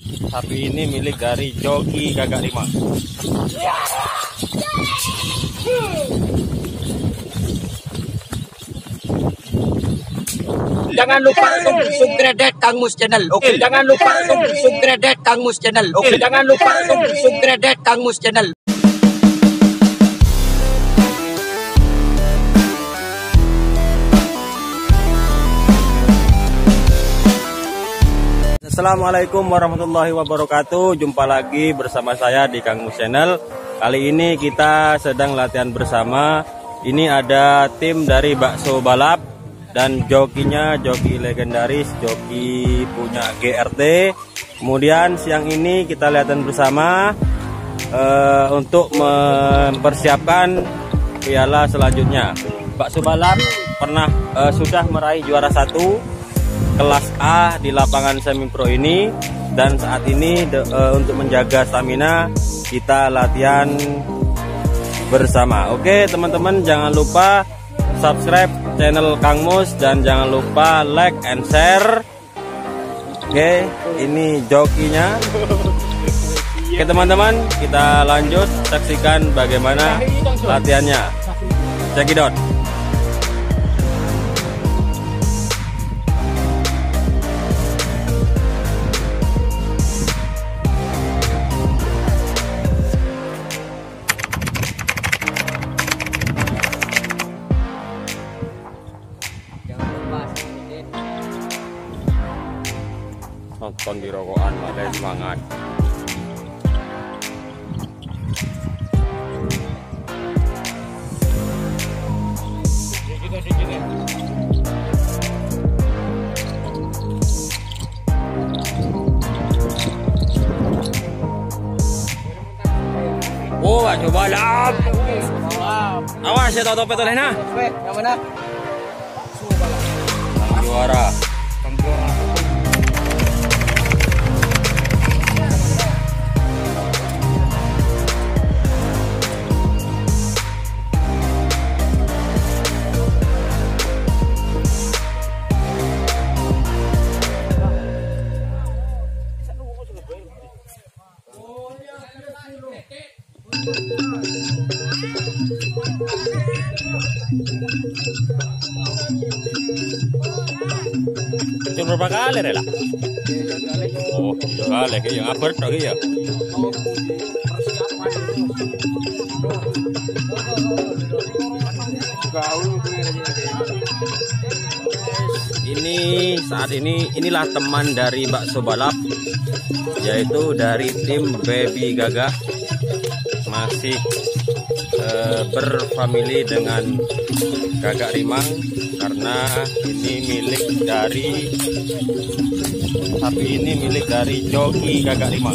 Sapi ini milik dari Joki Gagak 5. Jangan lupa subscribe Kang Mus channel. Oke, jangan lupa subscribe Kang Mus channel. Oke, jangan lupa subscribe Kang Mus channel. Assalamualaikum warahmatullahi wabarakatuh. Jumpa lagi bersama saya di Kang Mus Channel. Kali ini kita sedang latihan bersama. Ini ada tim dari Bakso Balap dan jokinya joki legendaris, joki punya GRT. Kemudian siang ini kita latihan bersama untuk mempersiapkan piala selanjutnya. Bakso Balap pernah sudah meraih juara 1 kelas A di lapangan semi pro ini, dan saat ini untuk menjaga stamina kita latihan bersama. Oke teman-teman, jangan lupa subscribe channel Kang Mus dan jangan lupa like and share. Oke, ini jokinya. Oke teman-teman, kita lanjut saksikan bagaimana latihannya. Check it out. Nonton di rokokan ada semangat. Oh, Bakso Balap. Awas ya tahu topet oleh nah. Yang mana? Juara. Itu berapa kali rela? Oh, 3 kali kayak yang upper tak ya? Ini saat ini inilah teman dari Bakso Balap, yaitu dari tim Baby Gagak, masih berfamili dengan Gagak Rimang karena ini milik dari sapi ini milik dari Joki Gagak 5.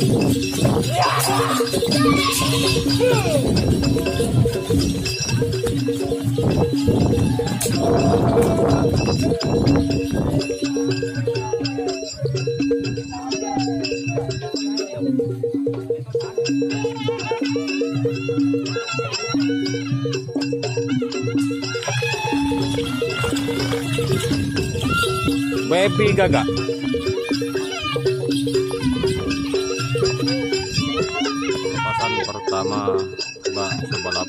Baby Gagak. Pasan pertama Bakso Balap.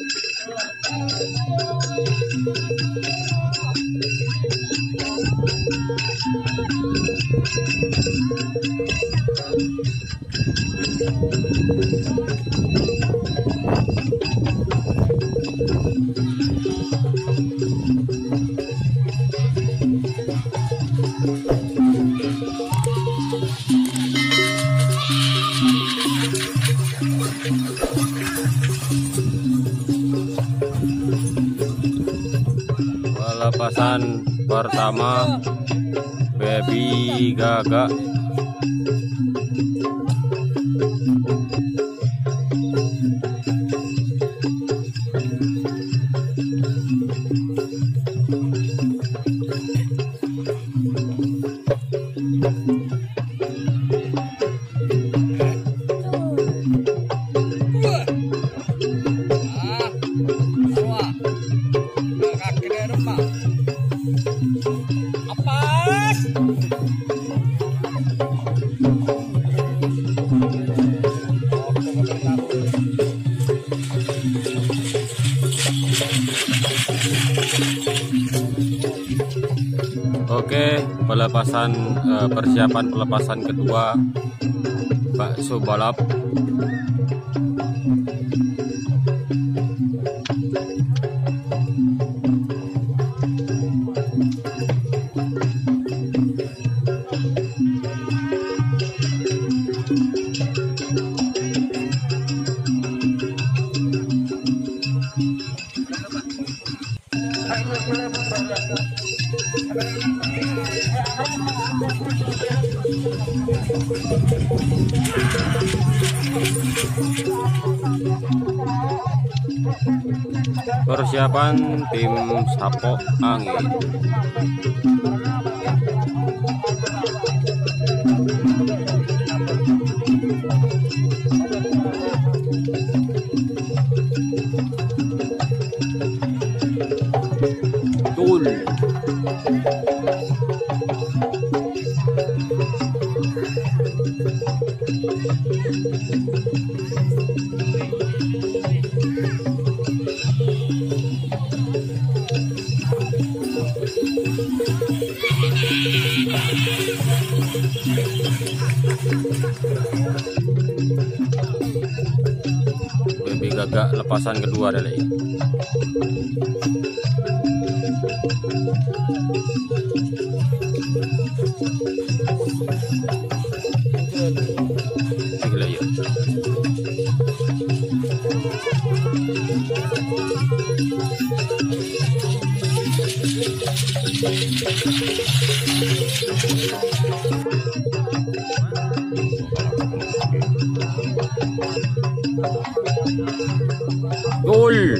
Pasan pertama Baby Gagak. persiapan pelepasan kedua bakso balap. Persiapan tim Sapo Angin. Tul. Baby gagak lepasan kedua dari gila ya. Gol.